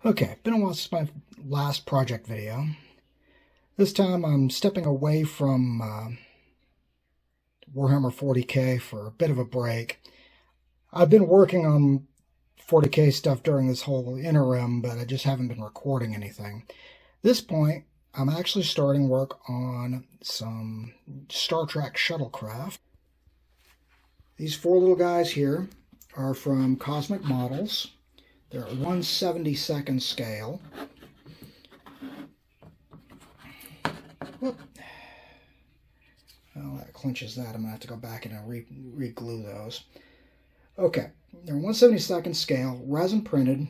Okay, been a while since my last project video. This time I'm stepping away from Warhammer 40k for a bit of a break. I've been working on 40k stuff during this whole interim, but I just haven't been recording anything. At this point, I'm actually starting work on some Star Trek Shuttlecraft. These four little guys here are from Cosmic Models. They're at 1/72nd scale. Whoop. Well, that clinches that. I'm going to have to go back and re-glue those. Okay, they're 1/72nd scale, resin printed.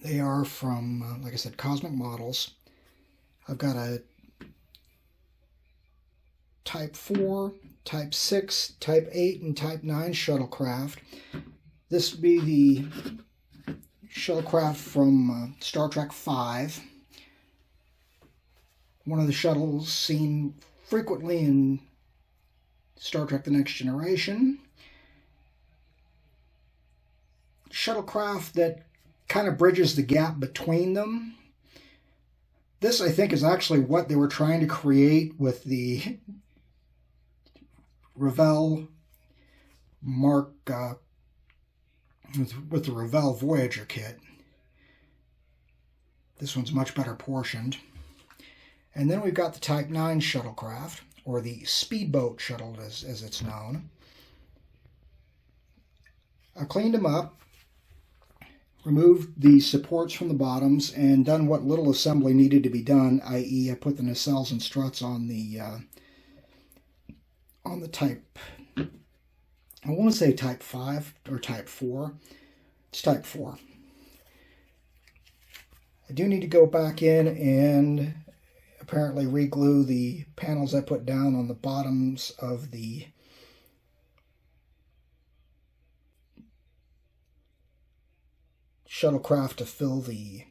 They are from, like I said, Cosmic Models. I've got a Type 4, Type 6, Type 8, and Type 9 Shuttlecraft. This would be the Shuttlecraft from Star Trek V. One of the shuttles seen frequently in Star Trek The Next Generation. Shuttlecraft that kind of bridges the gap between them. This, I think, is actually what they were trying to create with the Revell Mark, with the Revell Voyager kit. This one's much better portioned. And then we've got the Type 9 Shuttlecraft, or the Speedboat Shuttle as it's known. I cleaned them up, removed the supports from the bottoms, and done what little assembly needed to be done, i.e. I put the nacelles and struts on the Type, I want to say Type 5 or Type 4. It's Type 4. I do need to go back in and apparently re-glue the panels I put down on the bottoms of the Shuttlecraft to fill the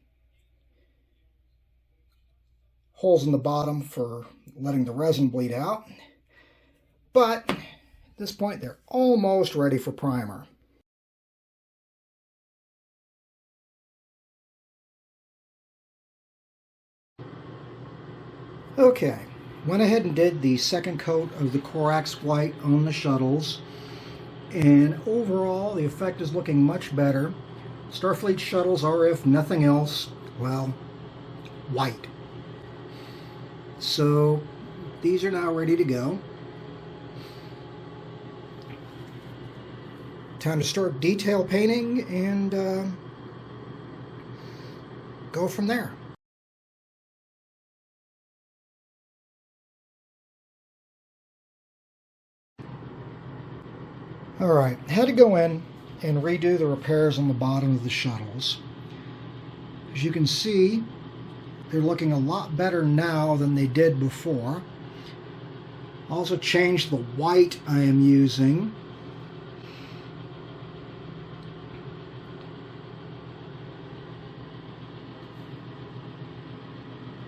holes in the bottom for letting the resin bleed out. But at this point, they're almost ready for primer. Okay, went ahead and did the second coat of the Corax White on the shuttles, and overall the effect is looking much better. Starfleet shuttles are, if nothing else, well, white. So these are now ready to go. Time to start detail painting and go from there. Alright, had to go in and redo the repairs on the bottom of the shuttles. As you can see, they're looking a lot better now than they did before. Also changed the white I am using.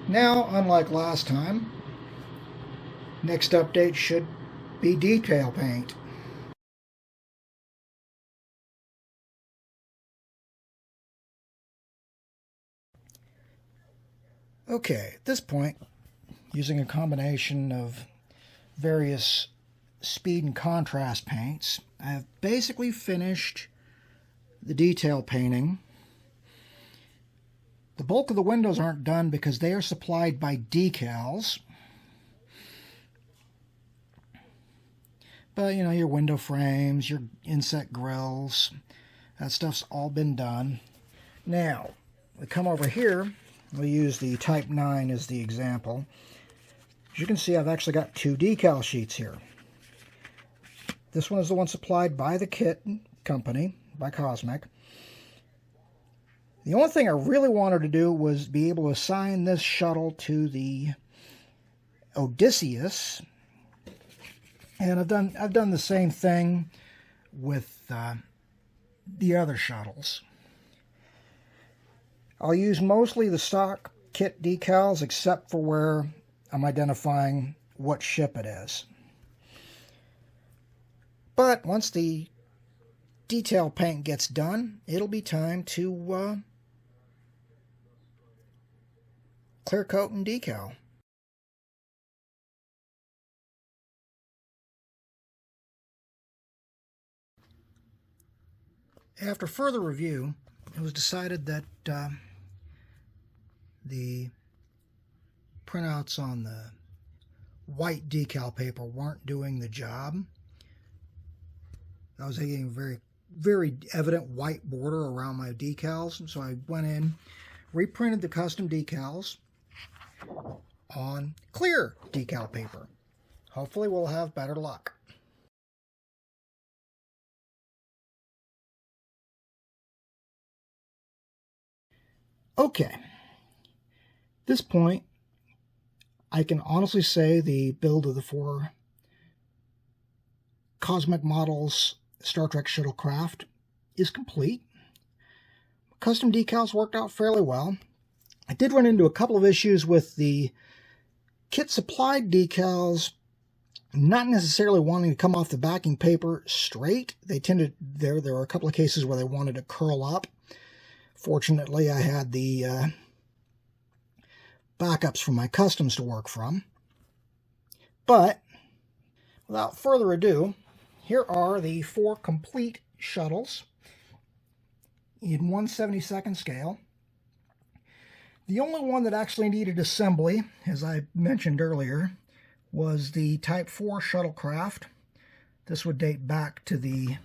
Now, unlike last time, next update should be detail paint. Okay, at this point, using a combination of various speed and contrast paints, I have basically finished the detail painting. The bulk of the windows aren't done because they are supplied by decals. But, you know, your window frames, your inset grills, that stuff's all been done. Now, we come over here. We'll use the Type 9 as the example. As you can see, I've actually got two decal sheets here. This one is the one supplied by the kit company, by Cosmic. The only thing I really wanted to do was be able to assign this shuttle to the Odysseus. And I've done the same thing with the other shuttles. I'll use mostly the stock kit decals, except for where I'm identifying what ship it is. But once the detail paint gets done, it'll be time to clear coat and decal. After further review, it was decided that the printouts on the white decal paper weren't doing the job. I was getting a very, very evident white border around my decals, so I went in, reprinted the custom decals on clear decal paper. Hopefully we'll have better luck. Okay, at this point, I can honestly say the build of the 4 Cosmic Models Star Trek Shuttlecraft is complete. Custom decals worked out fairly well. I did run into a couple of issues with the kit supplied decals not necessarily wanting to come off the backing paper straight. They tended, there were a couple of cases where they wanted to curl up. Fortunately, I had the backups from my customs to work from. But without further ado, here are the 4 complete shuttles in 1/72nd scale. The only one that actually needed assembly, as I mentioned earlier, was the Type 4 Shuttlecraft. This would date back to the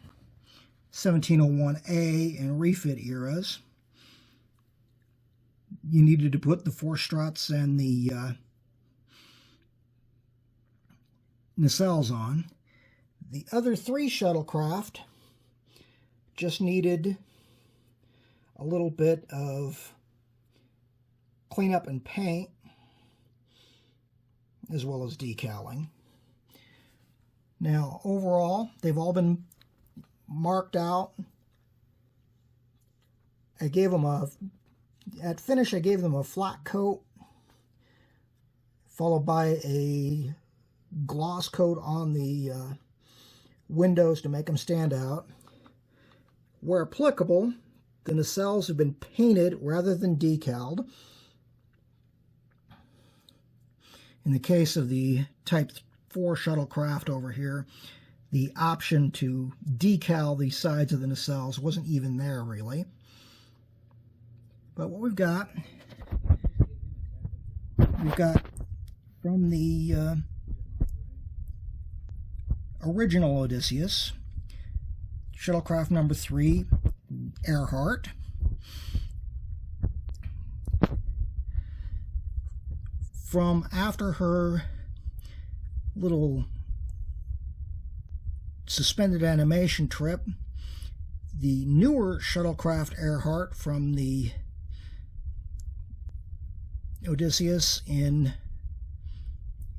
1701A and refit eras. You needed to put the 4 struts and the nacelles on. The other 3 Shuttlecraft just needed a little bit of cleanup and paint, as well as decaling. Now, overall, they've all been marked out. I gave them at finish, I gave them a flat coat, followed by a gloss coat on the windows to make them stand out. Where applicable, the nacelles have been painted rather than decaled. In the case of the Type 4 Shuttlecraft over here, the option to decal the sides of the nacelles wasn't even there, really. But what we've got from the original Odysseus, Shuttlecraft number 3, Earhart. From after her little suspended animation trip, the newer Shuttlecraft Earhart from the Odysseus in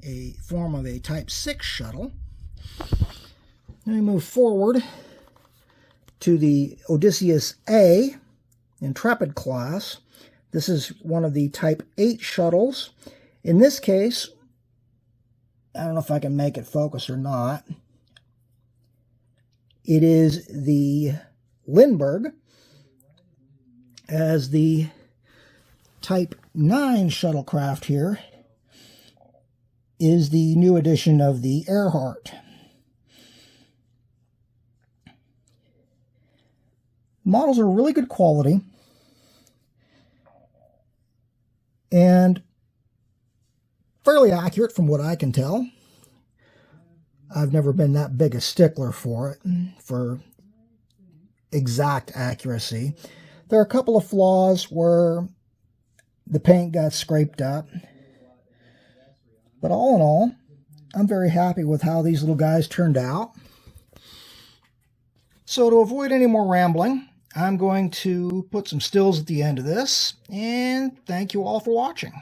a form of a Type 6 shuttle. Then we move forward to the Odysseus A Intrepid class. This is one of the Type 8 shuttles. In this case, I don't know if I can make it focus or not. It is the Lindbergh, as the Type 9 Shuttlecraft here is the new edition of the Earhart. Models are really good quality and fairly accurate from what I can tell. I've never been that big a stickler for it, for exact accuracy. There are a couple of flaws where the paint got scraped up, but all in all, I'm very happy with how these little guys turned out. So to avoid any more rambling, I'm going to put some stills at the end of this, and thank you all for watching.